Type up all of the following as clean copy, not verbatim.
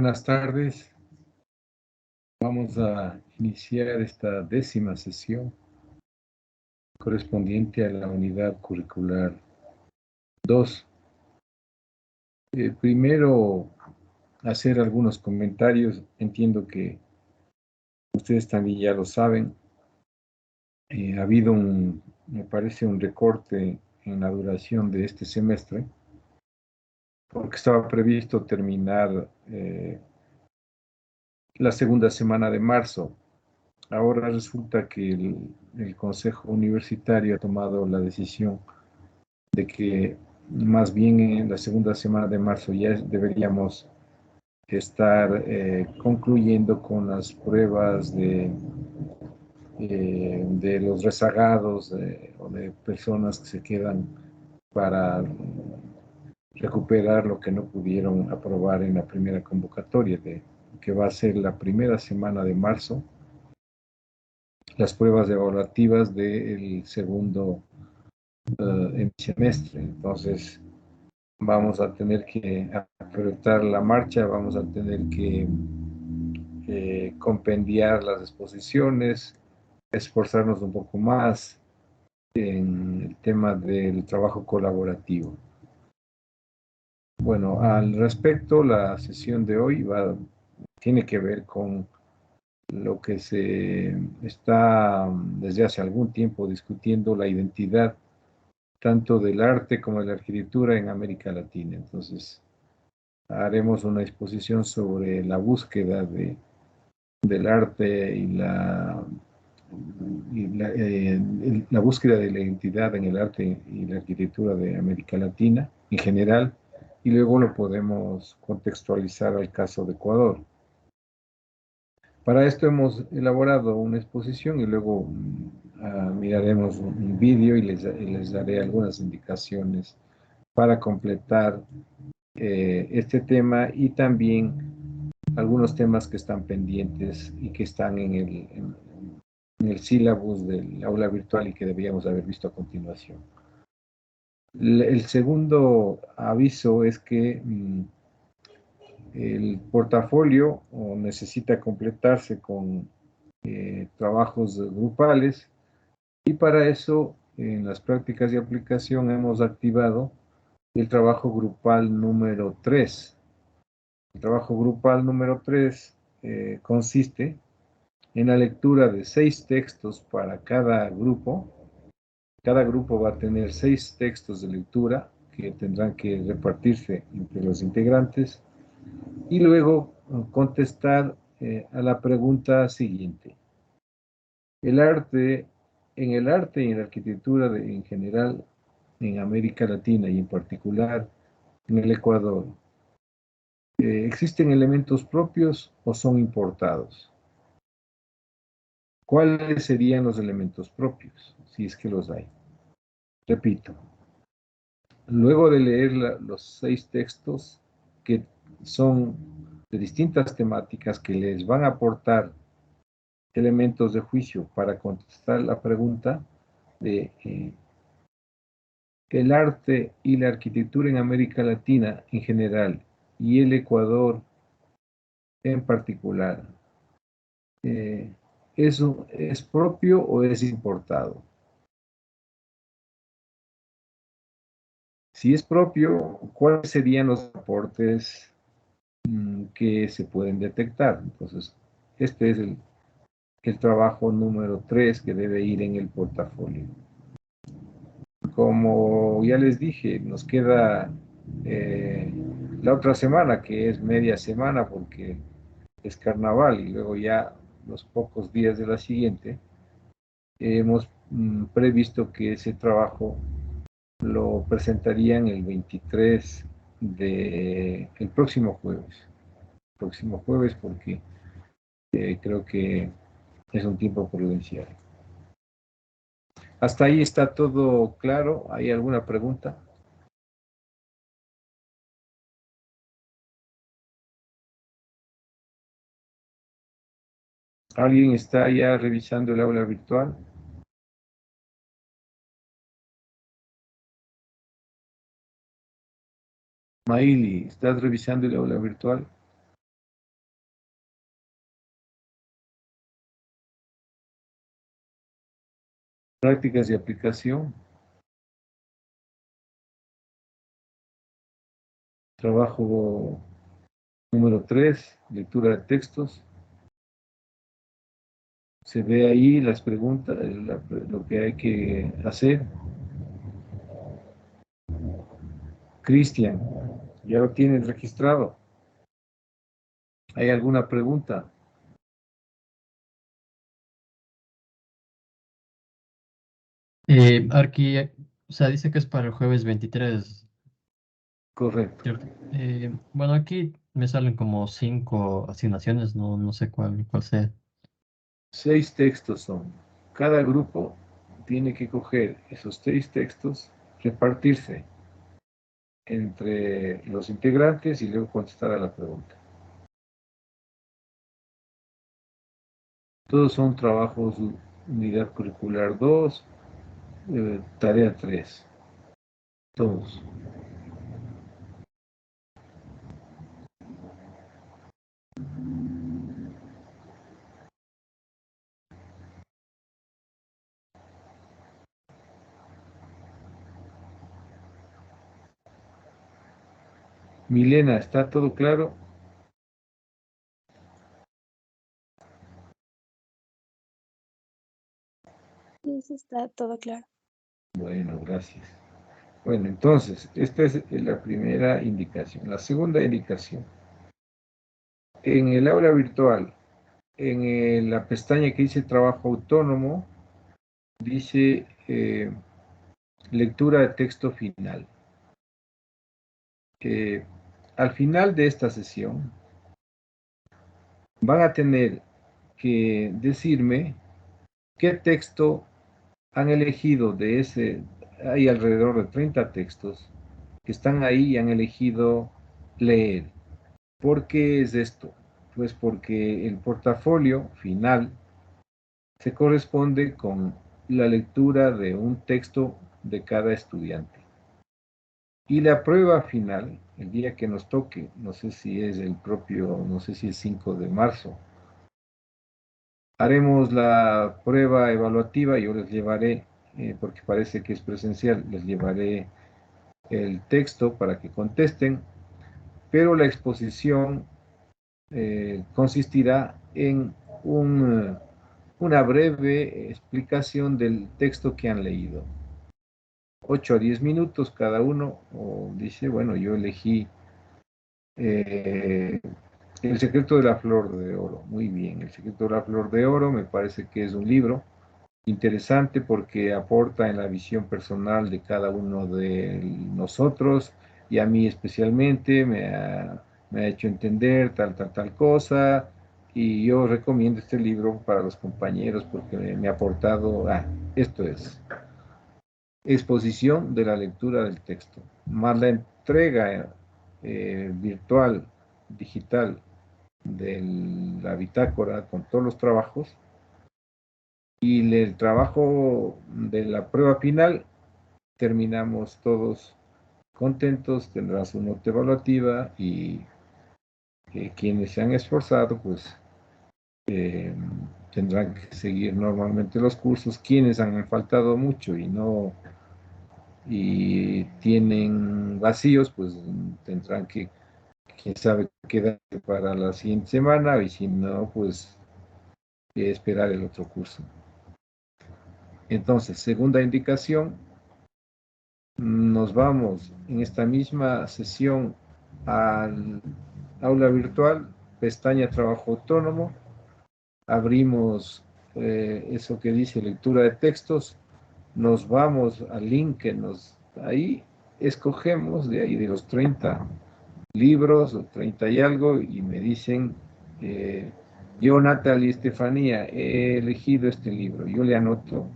Buenas tardes. Vamos a iniciar esta 10ª sesión correspondiente a la unidad curricular 2. Primero, hacer algunos comentarios. Entiendo que ustedes también ya lo saben. Ha habido me parece, un recorte en la duración de este semestre, porque estaba previsto terminar la segunda semana de marzo. Ahora resulta que el Consejo Universitario ha tomado la decisión de que más bien en la segunda semana de marzo ya deberíamos estar concluyendo con las pruebas de los rezagados o de personas que se quedan para recuperar lo que no pudieron aprobar en la primera convocatoria, que va a ser la primera semana de marzo, las pruebas evaluativas del segundo semestre. Entonces, vamos a tener que apretar la marcha, vamos a tener que compendiar las exposiciones, esforzarnos un poco más en el tema del trabajo colaborativo. Bueno, al respecto, la sesión de hoy tiene que ver con lo que se está desde hace algún tiempo discutiendo, la identidad tanto del arte como de la arquitectura en América Latina. Entonces, haremos una exposición sobre la búsqueda del arte y la búsqueda de la identidad en el arte y la arquitectura de América Latina en general, y luego lo podemos contextualizar al caso de Ecuador. Para esto hemos elaborado una exposición y luego miraremos un vídeo y les daré algunas indicaciones para completar este tema y también algunos temas que están pendientes y que están en el sílabus del aula virtual y que debíamos haber visto a continuación. El segundo aviso es que el portafolio necesita completarse con trabajos grupales, y para eso en las prácticas de aplicación hemos activado el trabajo grupal número 3. El trabajo grupal número 3 consiste en la lectura de 6 textos para cada grupo. Cada grupo va a tener 6 textos de lectura que tendrán que repartirse entre los integrantes y luego contestar a la pregunta siguiente. En el arte y en la arquitectura en general en América Latina y en particular en el Ecuador, ¿existen elementos propios o son importados? ¿Cuáles serían los elementos propios, si es que los hay? Repito, luego de leer los 6 textos que son de distintas temáticas que les van a aportar elementos de juicio para contestar la pregunta de el arte y la arquitectura en América Latina en general y el Ecuador en particular, ¿eso es propio o es importado? Si es propio, ¿cuáles serían los aportes que se pueden detectar? Entonces, este es el trabajo número 3 que debe ir en el portafolio. Como ya les dije, nos queda la otra semana, que es media semana porque es carnaval, y luego ya los pocos días de la siguiente, hemos previsto que ese trabajo lo presentarían el 23 el próximo jueves. Próximo jueves porque creo que es un tiempo prudencial. ¿Hasta ahí está todo claro? ¿Hay alguna pregunta? ¿Alguien está ya revisando el aula virtual? Maili, ¿estás revisando el aula virtual? Prácticas de aplicación. Trabajo número 3, lectura de textos. Se ve ahí las preguntas, lo que hay que hacer. Cristian, ya lo tienes registrado. ¿Hay alguna pregunta? Aquí, o sea, dice que es para el jueves 23, Correcto. ¿cierto? Bueno, aquí me salen como 5 asignaciones, no sé cuál sea. 6 textos son. Cada grupo tiene que coger esos 6 textos, repartirse entre los integrantes y luego contestar a la pregunta. Todos son trabajos unidad curricular 2, tarea 3. Todos. Milena, ¿está todo claro? Sí, sí está todo claro. Bueno, gracias. Bueno, entonces, esta es la primera indicación. La segunda indicación. En el aula virtual, en la pestaña que dice trabajo autónomo, dice lectura de texto final. Al final de esta sesión, van a tener que decirme qué texto han elegido de ese, hay alrededor de 30 textos que están ahí y han elegido leer. ¿Por qué es esto? Pues porque el portafolio final se corresponde con la lectura de un texto de cada estudiante. Y la prueba final, el día que nos toque, no sé si es el propio, no sé si es 5 de marzo, haremos la prueba evaluativa, yo les llevaré, porque parece que es presencial, les llevaré el texto para que contesten, pero la exposición consistirá en una breve explicación del texto que han leído. 8 a 10 minutos cada uno, o dice, bueno, yo elegí eh, El secreto de la flor de oro. Muy bien, El secreto de la flor de oro me parece que es un libro interesante porque aporta en la visión personal de cada uno de nosotros y a mí especialmente me ha hecho entender tal cosa y yo recomiendo este libro para los compañeros porque me ha aportado, esto es, exposición de la lectura del texto, más la entrega virtual, digital, de la bitácora con todos los trabajos y el trabajo de la prueba final, terminamos todos contentos, tendrán su nota evaluativa y quienes se han esforzado, pues tendrán que seguir normalmente los cursos, quienes han faltado mucho y tienen vacíos, pues tendrán que, quién sabe, quedar para la siguiente semana y si no, pues esperar el otro curso. Entonces, segunda indicación, nos vamos en esta misma sesión al aula virtual, pestaña trabajo autónomo, abrimos eso que dice lectura de textos, nos vamos al link que ahí escogemos de ahí de los 30 libros o 30 y algo y me dicen, yo Natalie Estefanía he elegido este libro, yo le anoto.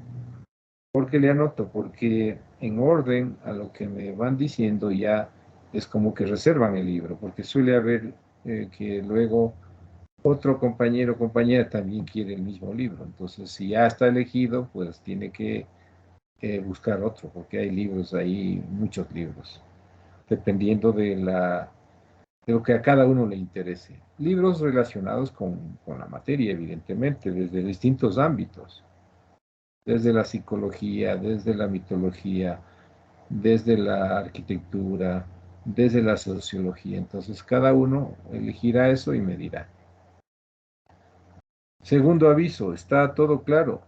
¿Por qué le anoto? Porque en orden a lo que me van diciendo ya es como que reservan el libro, porque suele haber que luego otro compañero o compañera también quiere el mismo libro. Entonces, si ya está elegido, pues tiene que buscar otro, porque hay libros ahí, muchos libros, dependiendo de lo que a cada uno le interese. Libros relacionados con la materia, evidentemente, desde distintos ámbitos. desde la psicología, desde la mitología, desde la arquitectura, desde la sociología. Entonces cada uno elegirá eso y me dirá. Segundo aviso, ¿está todo claro?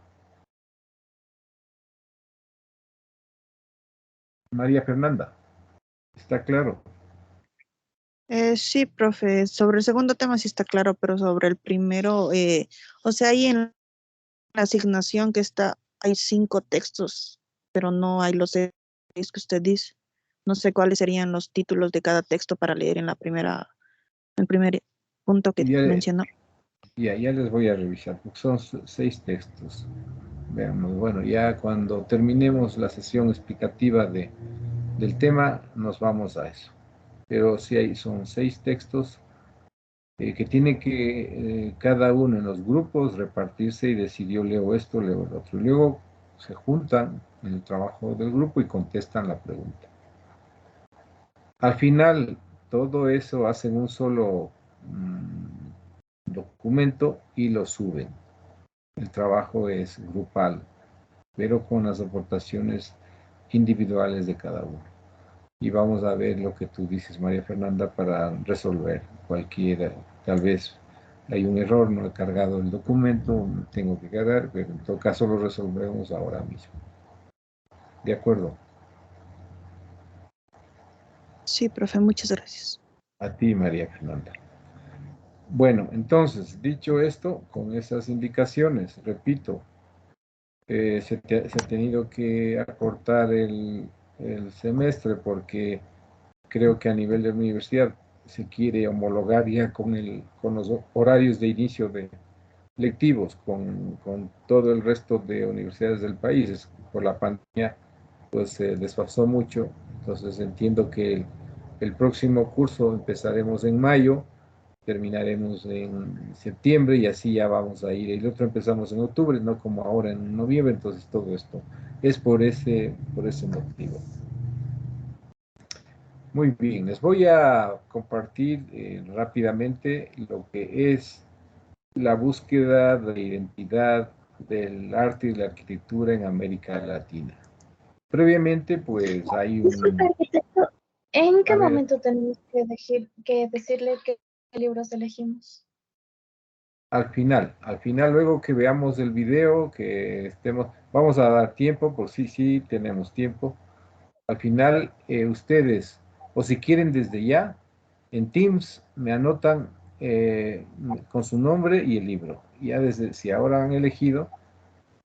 María Fernanda, ¿está claro? Sí, profe, sobre el segundo tema sí está claro, pero sobre el primero, o sea, ahí en la asignación que está, hay 5 textos, pero no hay los 6 que usted dice. No sé cuáles serían los títulos de cada texto para leer en el primer punto que Ya, mencionó. ya les voy a revisar, porque son 6 textos. Veamos, bueno, ya cuando terminemos la sesión explicativa del tema, nos vamos a eso. Pero sí son 6 textos que tiene que cada uno en los grupos repartirse y decir yo leo esto, leo el otro. Y luego se juntan en el trabajo del grupo y contestan la pregunta. Al final, todo eso hacen un solo documento y lo suben. El trabajo es grupal, pero con las aportaciones individuales de cada uno. Y vamos a ver lo que tú dices, María Fernanda, para resolver cualquiera. Tal vez hay un error, no he cargado el documento, tengo que cargar, pero en todo caso lo resolvemos ahora mismo. ¿De acuerdo? Sí, profe, muchas gracias. A ti, María Fernanda. Bueno, entonces, dicho esto, con esas indicaciones, repito, se ha tenido que acortar el semestre porque creo que a nivel de universidad se quiere homologar ya con los horarios de inicio de lectivos con todo el resto de universidades del país. Por la pandemia, pues se desfasó mucho. Entonces entiendo que el próximo curso empezaremos en mayo, terminaremos en septiembre y así ya vamos a ir. El otro empezamos en octubre, no como ahora en noviembre. Entonces todo esto es por ese motivo. Muy bien, les voy a compartir rápidamente lo que es la búsqueda de identidad del arte y la arquitectura en América Latina. Previamente, pues hay Disculpe, un... arquitecto, ¿en A qué ver, momento tenemos que decirle qué libros elegimos? al final, luego que veamos el video, que estemos, vamos a dar tiempo, por sí, tenemos tiempo. Al final, ustedes, o si quieren desde ya, en Teams me anotan con su nombre y el libro. Ya desde, si ahora han elegido,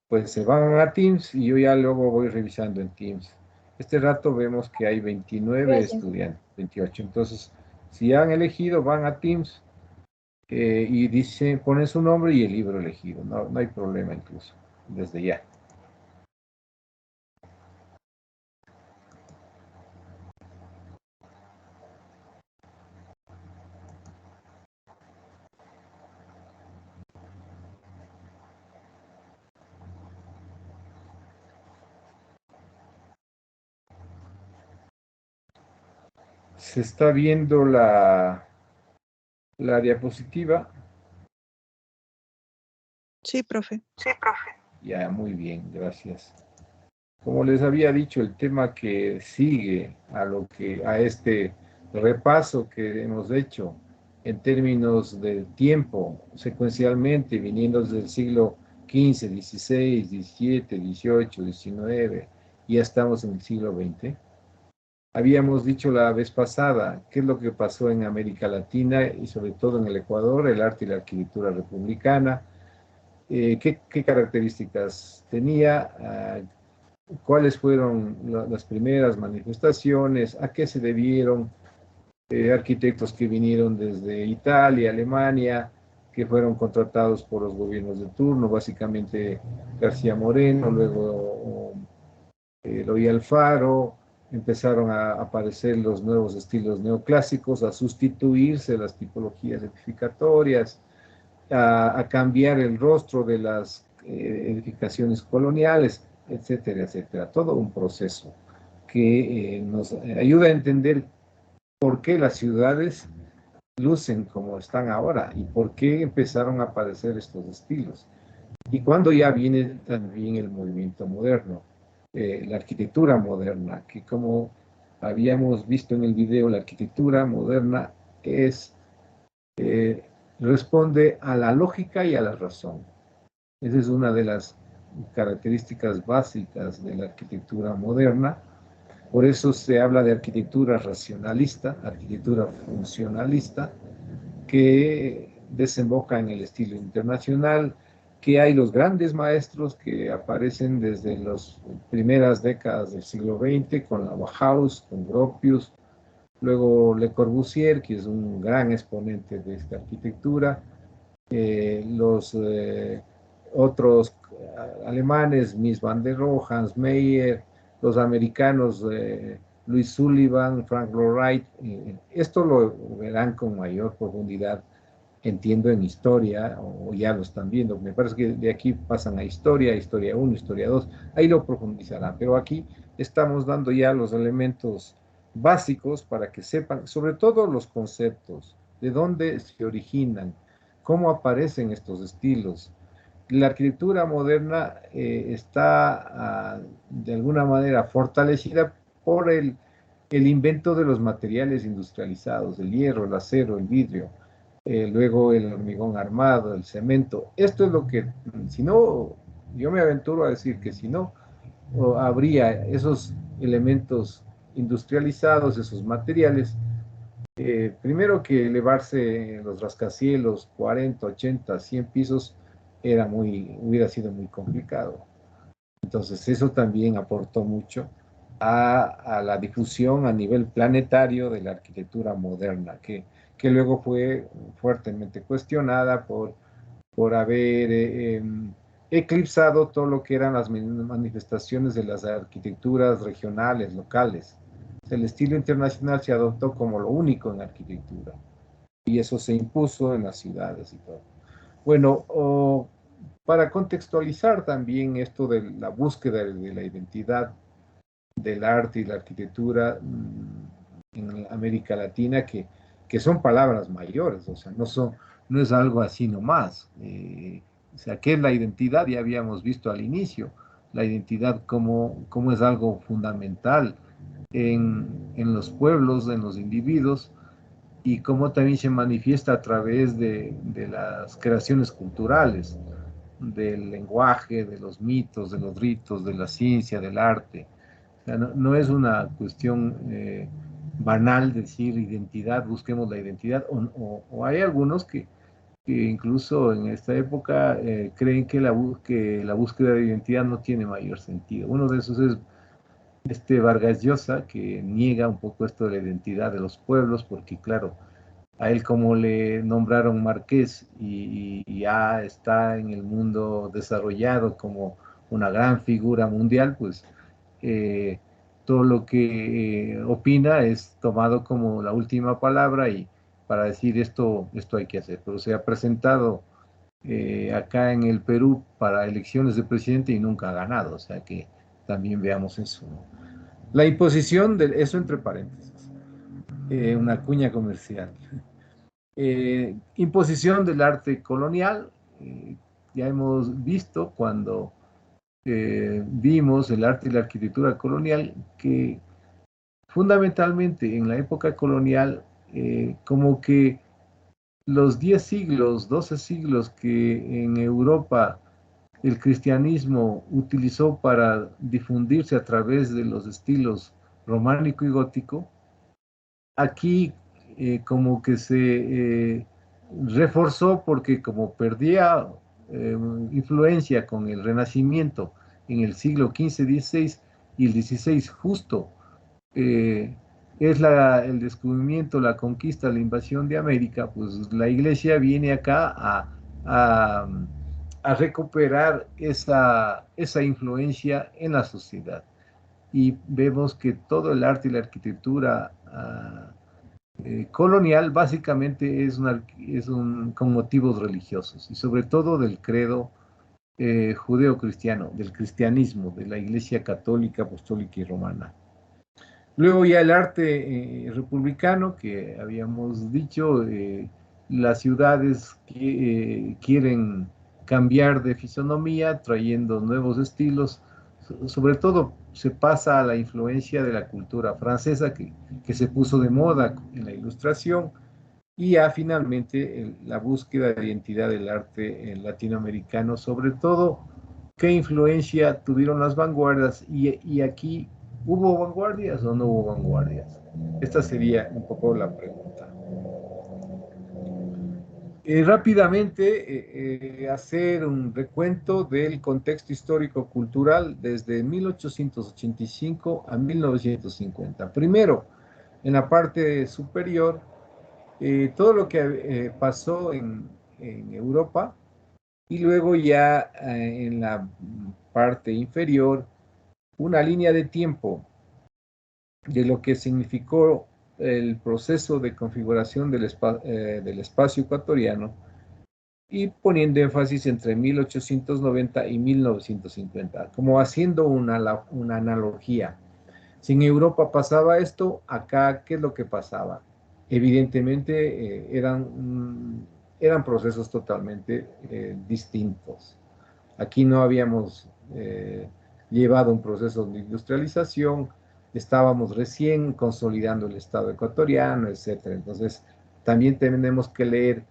pues se van a Teams y yo ya luego voy revisando en Teams. Este rato vemos que hay 29 Gracias. estudiantes, 28. Entonces, si han elegido, van a Teams y ponen su nombre y el libro elegido. No hay problema incluso, desde ya. Se está viendo la diapositiva. Sí, profe. Ya, muy bien, gracias. Como les había dicho, el tema que sigue a este repaso que hemos hecho en términos de tiempo, secuencialmente, viniendo desde el siglo XV, XVI, XVII, XVIII, XIX, y ya estamos en el siglo XX. Habíamos dicho la vez pasada qué es lo que pasó en América Latina y sobre todo en el Ecuador, el arte y la arquitectura republicana, qué características tenía, cuáles fueron las primeras manifestaciones, a qué se debieron, arquitectos que vinieron desde Italia, Alemania, que fueron contratados por los gobiernos de turno, básicamente García Moreno, luego Eloy Alfaro, empezaron a aparecer los nuevos estilos neoclásicos, a sustituirse las tipologías edificatorias, a cambiar el rostro de las edificaciones coloniales, etcétera, etcétera. Todo un proceso que nos ayuda a entender por qué las ciudades lucen como están ahora y por qué empezaron a aparecer estos estilos. Y cuando ya viene también el movimiento moderno, la arquitectura moderna, que como habíamos visto en el video, la arquitectura moderna es, eh, responde a la lógica y a la razón. Esa es una de las características básicas de la arquitectura moderna. Por eso se habla de arquitectura racionalista, arquitectura funcionalista, que desemboca en el estilo internacional, que hay los grandes maestros que aparecen desde las primeras décadas del siglo XX con la Bauhaus, con Gropius, luego Le Corbusier, que es un gran exponente de esta arquitectura, los otros alemanes, Mies van der Rohe, Hans Meyer, los americanos, Louis Sullivan, Frank Lloyd Wright. Esto lo verán con mayor profundidad, entiendo, en historia, o ya lo están viendo. Me parece que de aquí pasan a historia 1, historia 2, ahí lo profundizarán, pero aquí estamos dando ya los elementos básicos para que sepan, sobre todo los conceptos, de dónde se originan, cómo aparecen estos estilos. La arquitectura moderna está de alguna manera fortalecida por el invento de los materiales industrializados, el hierro, el acero, el vidrio, luego el hormigón armado, el cemento. Esto es lo que, si no, yo me aventuro a decir que si no, habría esos elementos industrializados, esos materiales, primero que elevarse los rascacielos 40, 80, 100 pisos hubiera sido muy complicado. Entonces eso también aportó mucho a la difusión a nivel planetario de la arquitectura moderna, que luego fue fuertemente cuestionada por haber eclipsado todo lo que eran las manifestaciones de las arquitecturas regionales, locales. El estilo internacional se adoptó como lo único en arquitectura y eso se impuso en las ciudades y todo. Bueno, para contextualizar también esto de la búsqueda de la identidad del arte y la arquitectura en América Latina, que son palabras mayores, o sea, no es algo así nomás. O sea, ¿qué es la identidad? Ya habíamos visto al inicio, la identidad como es algo fundamental en los pueblos, en los individuos, y cómo también se manifiesta a través de las creaciones culturales, del lenguaje, de los mitos, de los ritos, de la ciencia, del arte. O sea, no es una cuestión banal decir identidad, busquemos la identidad, o hay algunos que incluso en esta época creen que la búsqueda de identidad no tiene mayor sentido. Uno de esos es Vargas Llosa, que niega un poco esto de la identidad de los pueblos, porque claro, a él como le nombraron marqués y ya está en el mundo desarrollado como una gran figura mundial, pues eh, todo lo que opina es tomado como la última palabra y para decir esto hay que hacer. Pero se ha presentado acá en el Perú para elecciones de presidente y nunca ha ganado, o sea que también veamos eso, ¿no? La imposición de eso entre paréntesis, una cuña comercial. Imposición del arte colonial, ya hemos visto cuando vimos el arte y la arquitectura colonial que fundamentalmente en la época colonial, como que los 10 siglos, 12 siglos que en Europa el cristianismo utilizó para difundirse a través de los estilos románico y gótico, aquí como que se reforzó porque como perdía influencia con el Renacimiento en el siglo XV, XVI y el XVI justo, eh, es el descubrimiento, la conquista, la invasión de América, pues la iglesia viene acá a, a recuperar esa influencia en la sociedad. Y vemos que todo el arte y la arquitectura colonial básicamente con motivos religiosos y sobre todo del credo judeo-cristiano, del cristianismo, de la Iglesia católica, apostólica y romana. Luego ya el arte republicano, que habíamos dicho, las ciudades quieren cambiar de fisonomía, trayendo nuevos estilos. Sobre todo se pasa a la influencia de la cultura francesa que se puso de moda en la ilustración y ya finalmente la búsqueda de identidad del arte latinoamericano, sobre todo qué influencia tuvieron las vanguardias y aquí ¿hubo vanguardias o no hubo vanguardias? Esta sería un poco la pregunta. Rápidamente hacer un recuento del contexto histórico-cultural desde 1885 a 1950. Primero, en la parte superior, todo lo que pasó en Europa y luego ya en la parte inferior, una línea de tiempo de lo que significó el proceso de configuración del espacio ecuatoriano y poniendo énfasis entre 1890 y 1950, como haciendo una analogía. Si en Europa pasaba esto, acá, ¿qué es lo que pasaba? Evidentemente eran procesos totalmente distintos. Aquí no habíamos llevado un proceso de industrialización, estábamos recién consolidando el Estado ecuatoriano, etc. Entonces, también tenemos que leer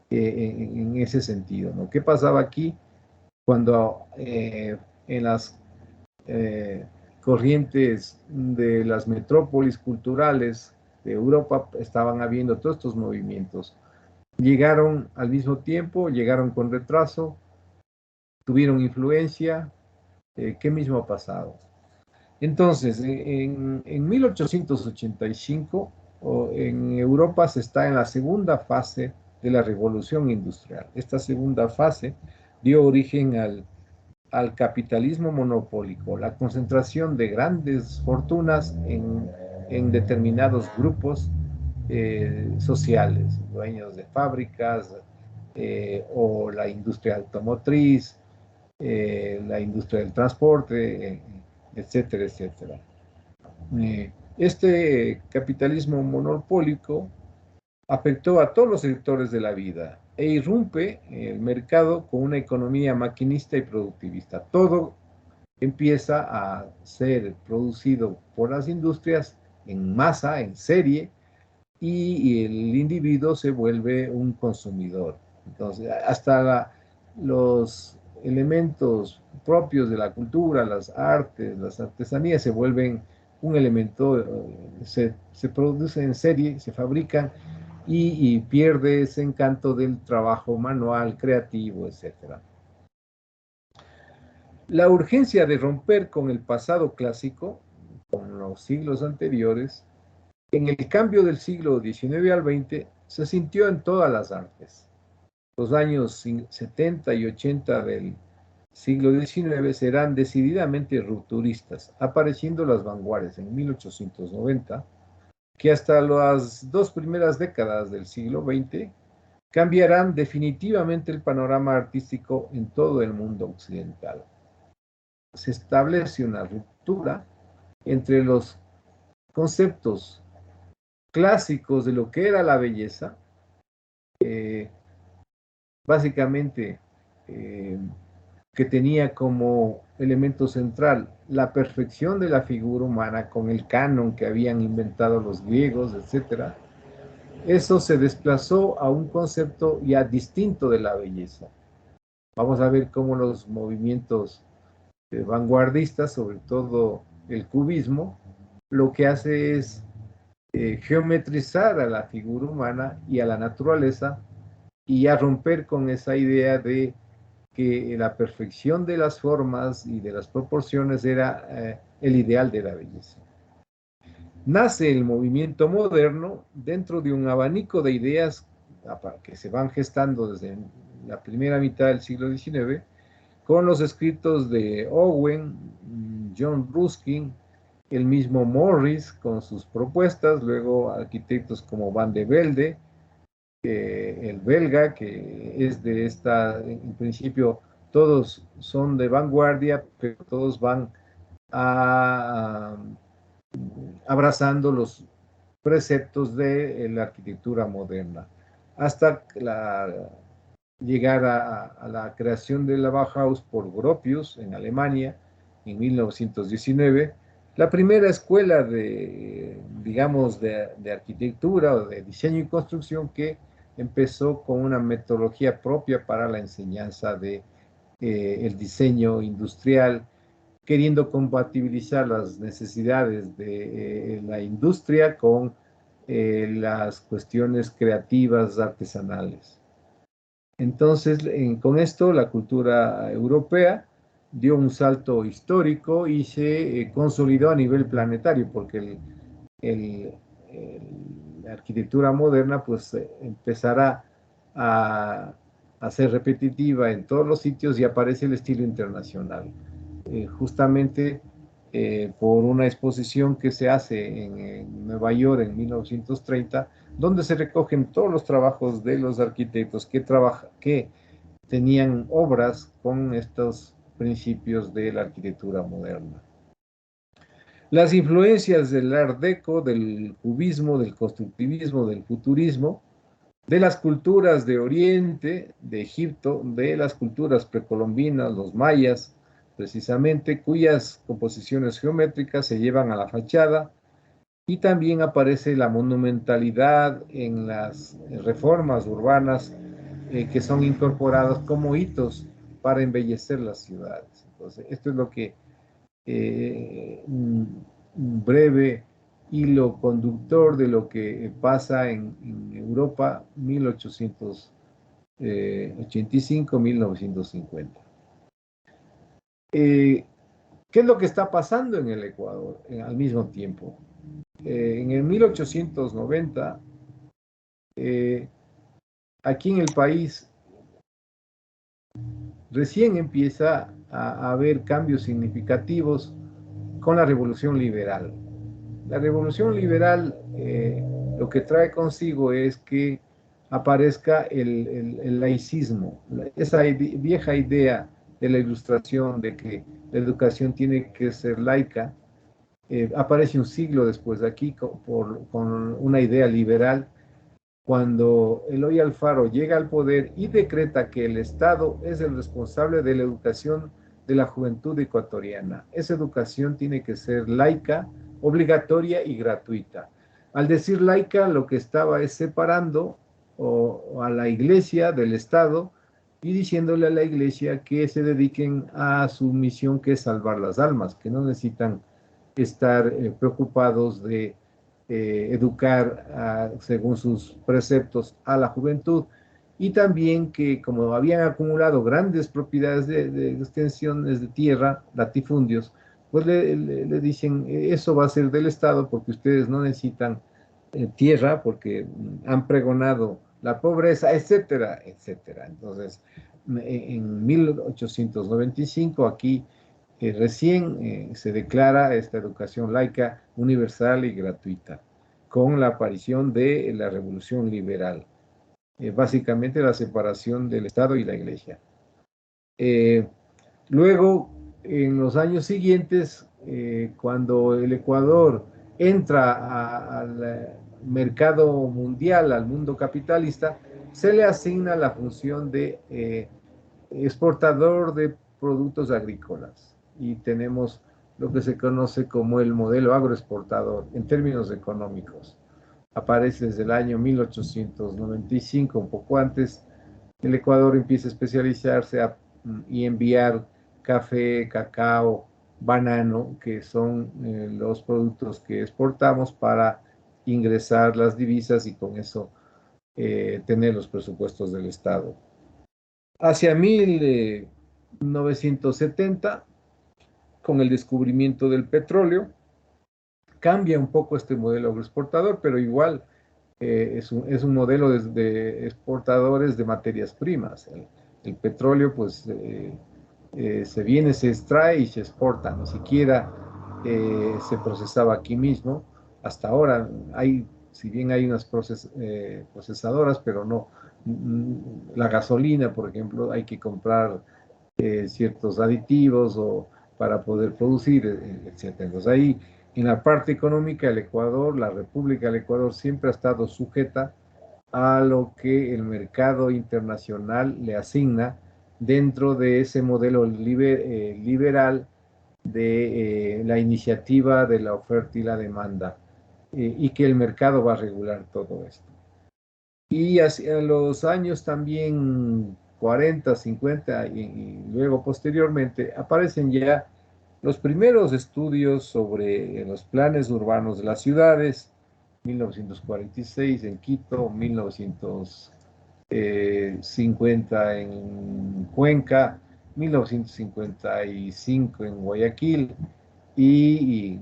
en ese sentido, ¿no? ¿Qué pasaba aquí cuando en las corrientes de las metrópolis culturales de Europa estaban habiendo todos estos movimientos? Llegaron al mismo tiempo, llegaron con retraso, tuvieron influencia, ¿qué mismo ha pasado? Entonces, en 1885, en Europa se está en la segunda fase de la revolución industrial. Esta segunda fase dio origen al capitalismo monopólico, la concentración de grandes fortunas en determinados grupos sociales, dueños de fábricas o la industria automotriz, la industria del transporte, etcétera, etcétera. Este capitalismo monopólico afectó a todos los sectores de la vida e irrumpe el mercado con una economía maquinista y productivista. Todo empieza a ser producido por las industrias en masa, en serie, y el individuo se vuelve un consumidor. Entonces, hasta los elementos propios de la cultura, las artes, las artesanías se vuelven un elemento, se produce en serie, se fabrican y pierde ese encanto del trabajo manual, creativo, etc. La urgencia de romper con el pasado clásico, con los siglos anteriores, en el cambio del siglo XIX al XX, se sintió en todas las artes. Los años 70 y 80 del siglo XIX serán decididamente rupturistas, apareciendo las vanguardias en 1890, que hasta las dos primeras décadas del siglo XX cambiarán definitivamente el panorama artístico en todo el mundo occidental. Se establece una ruptura entre los conceptos clásicos de lo que era la belleza, básicamente que tenía como elemento central la perfección de la figura humana con el canon que habían inventado los griegos, etc. Eso se desplazó a un concepto ya distinto de la belleza. Vamos a ver cómo los movimientos vanguardistas, sobre todo el cubismo, lo que hace es geometrizar a la figura humana y a la naturaleza y a romper con esa idea de que la perfección de las formas y de las proporciones era el ideal de la belleza. Nace el movimiento moderno dentro de un abanico de ideas que se van gestando desde la primera mitad del siglo XIX, con los escritos de Owen, John Ruskin, el mismo Morris con sus propuestas, luego arquitectos como Van de Velde, el belga, que es de esta, en principio todos son de vanguardia, pero todos van abrazando los preceptos de la arquitectura moderna, hasta llegar a la creación de la Bauhaus por Gropius en Alemania en 1919, la primera escuela de, digamos, de arquitectura o de diseño y construcción que empezó con una metodología propia para la enseñanza de el diseño industrial, queriendo compatibilizar las necesidades de la industria con las cuestiones creativas artesanales. Entonces, con esto, la cultura europea dio un salto histórico y se consolidó a nivel planetario, porque la arquitectura moderna pues empezará a ser repetitiva en todos los sitios y aparece el estilo internacional. Justamente por una exposición que se hace en Nueva York en 1930, donde se recogen todos los trabajos de los arquitectos que tenían obras con estos principios de la arquitectura moderna. Las influencias del Art Deco, del cubismo, del constructivismo, del futurismo, de las culturas de Oriente, de Egipto, de las culturas precolombinas, los mayas, precisamente, cuyas composiciones geométricas se llevan a la fachada, y también aparece la monumentalidad en las reformas urbanas que son incorporadas como hitos para embellecer las ciudades. Entonces, esto es lo que un breve hilo conductor de lo que pasa en Europa 1885-1950. ¿Qué es lo que está pasando en el Ecuador al mismo tiempo? En el 1890, aquí en el país recién empieza a haber cambios significativos con la Revolución Liberal. La Revolución Liberal lo que trae consigo es que aparezca el laicismo, esa vieja idea de la Ilustración de que la educación tiene que ser laica, aparece un siglo después de aquí con una idea liberal, cuando Eloy Alfaro llega al poder y decreta que el Estado es el responsable de la educación de la juventud ecuatoriana. Esa educación tiene que ser laica, obligatoria y gratuita. Al decir laica, lo que estaba es separando a la iglesia del Estado y diciéndole a la iglesia que se dediquen a su misión, que es salvar las almas, que no necesitan estar preocupados de educar según sus preceptos a la juventud, y también que como habían acumulado grandes propiedades de extensiones de tierra, latifundios, pues le dicen, eso va a ser del Estado porque ustedes no necesitan tierra, porque han pregonado la pobreza, etcétera, etcétera. Entonces, en 1895 aquí recién se declara esta educación laica, universal y gratuita, con la aparición de la Revolución Liberal, básicamente la separación del Estado y la Iglesia. Luego, en los años siguientes, cuando el Ecuador entra al mercado mundial, al mundo capitalista, se le asigna la función de exportador de productos agrícolas, y tenemos lo que se conoce como el modelo agroexportador en términos económicos. Aparece desde el año 1895, un poco antes. El Ecuador empieza a especializarse y enviar café, cacao, banano, que son los productos que exportamos para ingresar las divisas y con eso tener los presupuestos del Estado. Hacia 1970, con el descubrimiento del petróleo, cambia un poco este modelo agroexportador, pero igual es un modelo de exportadores de materias primas. El petróleo, pues, se viene, se extrae y se exporta, ni siquiera se procesaba aquí mismo. Hasta ahora si bien hay unas procesadoras, pero no. La gasolina, por ejemplo, hay que comprar ciertos aditivos para poder producir, etc. Entonces ahí, en la parte económica, el Ecuador, la República del Ecuador, siempre ha estado sujeta a lo que el mercado internacional le asigna dentro de ese modelo liberal de la iniciativa de la oferta y la demanda, y que el mercado va a regular todo esto. Y hacia los años también 40, 50 y luego posteriormente aparecen ya los primeros estudios sobre los planes urbanos de las ciudades, 1946 en Quito, 1950 en Cuenca, 1955 en Guayaquil, y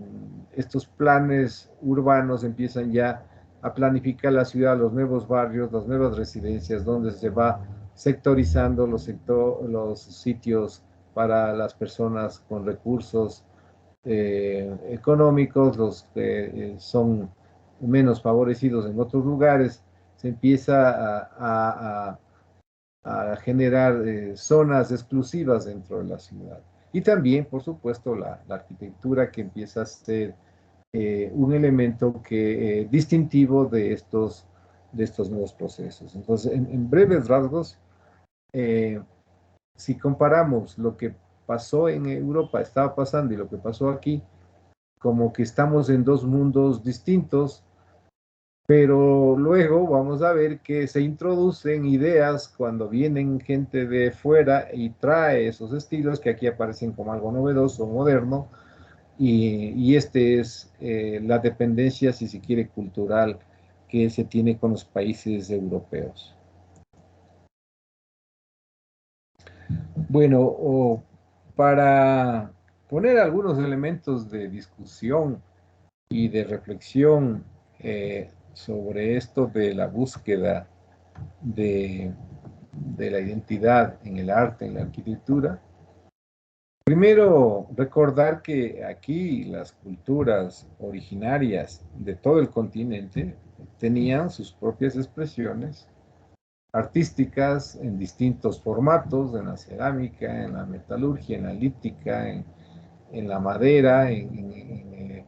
estos planes urbanos empiezan ya a planificar la ciudad, los nuevos barrios, las nuevas residencias, donde se va sectorizando los sitios para las personas con recursos económicos, los que son menos favorecidos en otros lugares. Se empieza a generar zonas exclusivas dentro de la ciudad. Y también, por supuesto, la arquitectura, que empieza a ser un elemento distintivo de estos nuevos procesos. Entonces, en breves rasgos, eh, si comparamos lo que pasó en Europa, estaba pasando, y lo que pasó aquí, como que estamos en dos mundos distintos, pero luego vamos a ver que se introducen ideas cuando vienen gente de fuera y trae esos estilos que aquí aparecen como algo novedoso, moderno, y este es la dependencia, si se quiere, cultural que se tiene con los países europeos. Bueno, para poner algunos elementos de discusión y de reflexión sobre esto de la búsqueda de, de la identidad en el arte, en la arquitectura, primero recordar que aquí las culturas originarias de todo el continente tenían sus propias expresiones artísticas en distintos formatos, en la cerámica, en la metalurgia, en la lítica, en la madera, en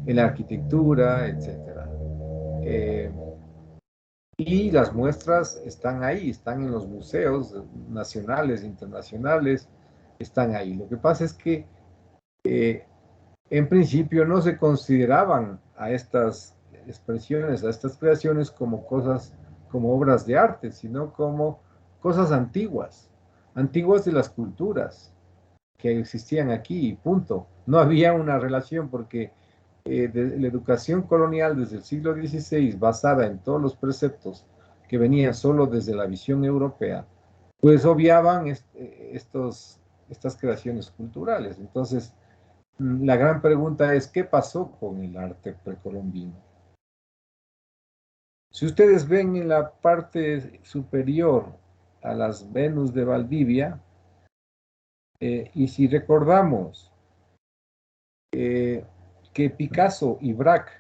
la arquitectura, etc. Y las muestras están ahí, están en los museos nacionales, internacionales, están ahí. Lo que pasa es que en principio no se consideraban a estas expresiones, a estas creaciones como cosas, como obras de arte, sino como cosas antiguas, antiguas de las culturas que existían aquí, punto. No había una relación porque la educación colonial desde el siglo XVI, basada en todos los preceptos que venían solo desde la visión europea, pues obviaban estas creaciones culturales. Entonces, la gran pregunta es, ¿qué pasó con el arte precolombino? Si ustedes ven en la parte superior a las Venus de Valdivia, y si recordamos que Picasso y Braque,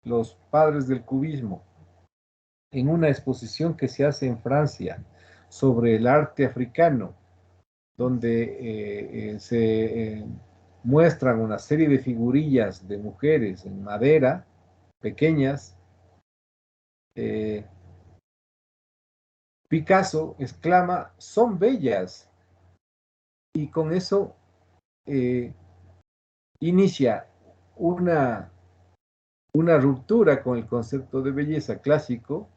los padres del cubismo, en una exposición que se hace en Francia sobre el arte africano, donde se muestran una serie de figurillas de mujeres en madera, pequeñas, Picasso exclama, son bellas, y con eso inicia una ruptura con el concepto de belleza clásico,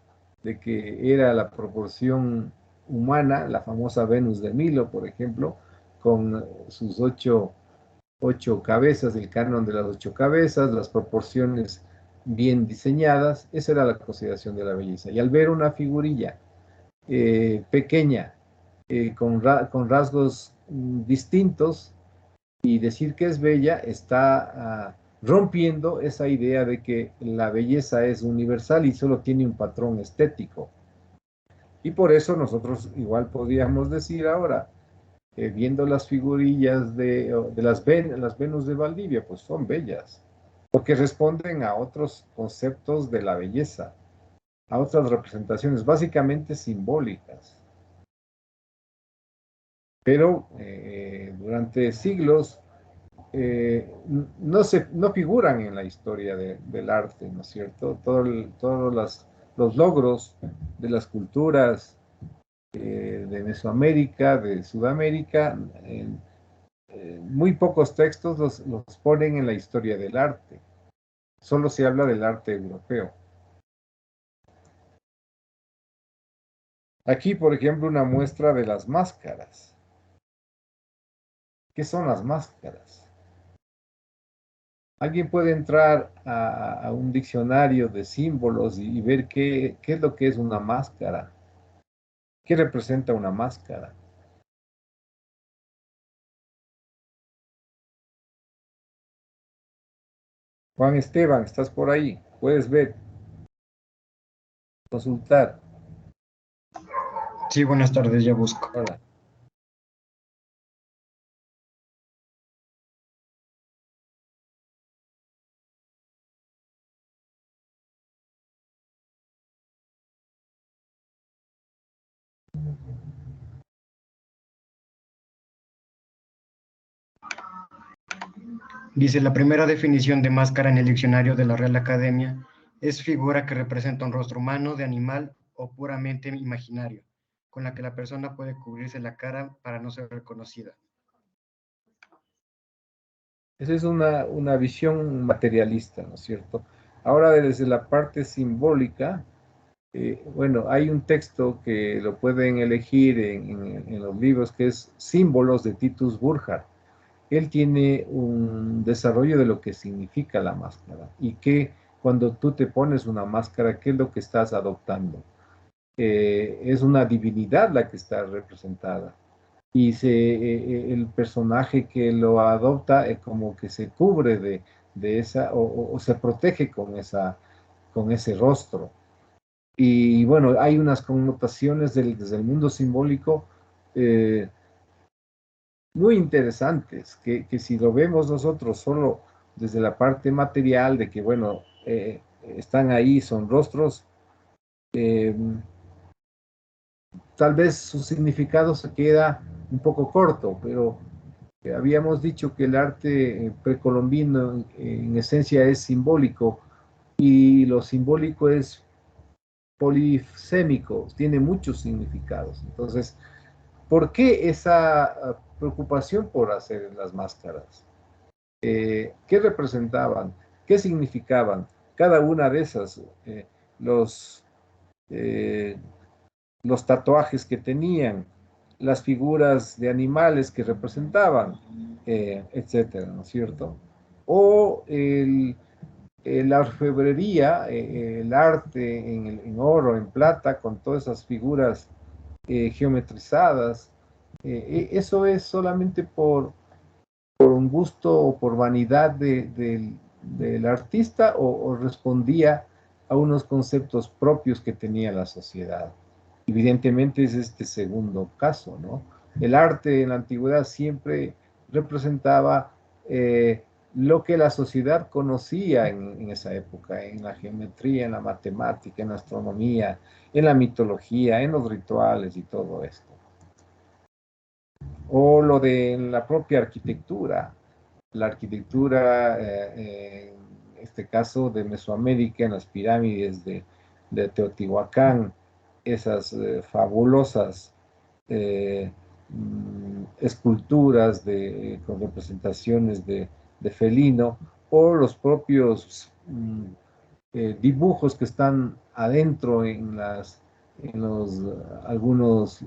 de que era la proporción humana, la famosa Venus de Milo, por ejemplo, con sus ocho cabezas, el canon de las 8 cabezas, las proporciones bien diseñadas. Esa era la consideración de la belleza. Y al ver una figurilla pequeña, con rasgos distintos, y decir que es bella, está rompiendo esa idea de que la belleza es universal y solo tiene un patrón estético. Y por eso nosotros igual podríamos decir ahora, viendo las figurillas de las Venus de Valdivia, pues son bellas, porque responden a otros conceptos de la belleza, a otras representaciones, básicamente simbólicas. Pero durante siglos no figuran en la historia del arte, ¿no es cierto? Todos los logros de las culturas de Mesoamérica, de Sudamérica. Muy pocos textos los ponen en la historia del arte. Solo se habla del arte europeo. Aquí, por ejemplo, una muestra de las máscaras. ¿Qué son las máscaras? Alguien puede entrar a un diccionario de símbolos y ver qué es lo que es una máscara. ¿Qué representa una máscara? Juan Esteban, ¿estás por ahí? Puedes ver, consultar. Sí, buenas tardes, ya busco. Hola. Dice, la primera definición de máscara en el diccionario de la Real Academia es figura que representa un rostro humano, de animal o puramente imaginario, con la que la persona puede cubrirse la cara para no ser reconocida. Esa es una visión materialista, ¿no es cierto? Ahora, desde la parte simbólica, bueno, hay un texto que lo pueden elegir en los libros que es Símbolos de Titus Burckhardt. Él tiene un desarrollo de lo que significa la máscara y que cuando tú te pones una máscara, ¿qué es lo que estás adoptando? Es una divinidad la que está representada y el personaje que lo adopta como que se cubre de esa o se protege con ese rostro. Y bueno, hay unas connotaciones desde el mundo simbólico eh, muy interesantes, que si lo vemos nosotros solo desde la parte material, de que bueno, están ahí, son rostros, eh, tal vez su significado se queda un poco corto, pero habíamos dicho que el arte precolombino en esencia es simbólico y lo simbólico es polisémico, tiene muchos significados. Entonces, ¿por qué esa preocupación por hacer las máscaras? ¿Qué representaban? ¿Qué significaban? Cada una de esas, los, eh, los tatuajes que tenían, las figuras de animales que representaban, etcétera, ¿no es cierto? O la orfebrería, el arte en oro, en plata, con todas esas figuras geometrizadas. Eso es solamente por un gusto o por vanidad del artista o respondía a unos conceptos propios que tenía la sociedad. Evidentemente es este segundo caso, ¿no? El arte en la antigüedad siempre representaba lo que la sociedad conocía en esa época, en la geometría, en la matemática, en la astronomía, en la mitología, en los rituales y todo esto. O lo de la propia arquitectura. La arquitectura, en este caso de Mesoamérica, en las pirámides de Teotihuacán, esas fabulosas esculturas con representaciones de felino, o los propios dibujos que están adentro en algunos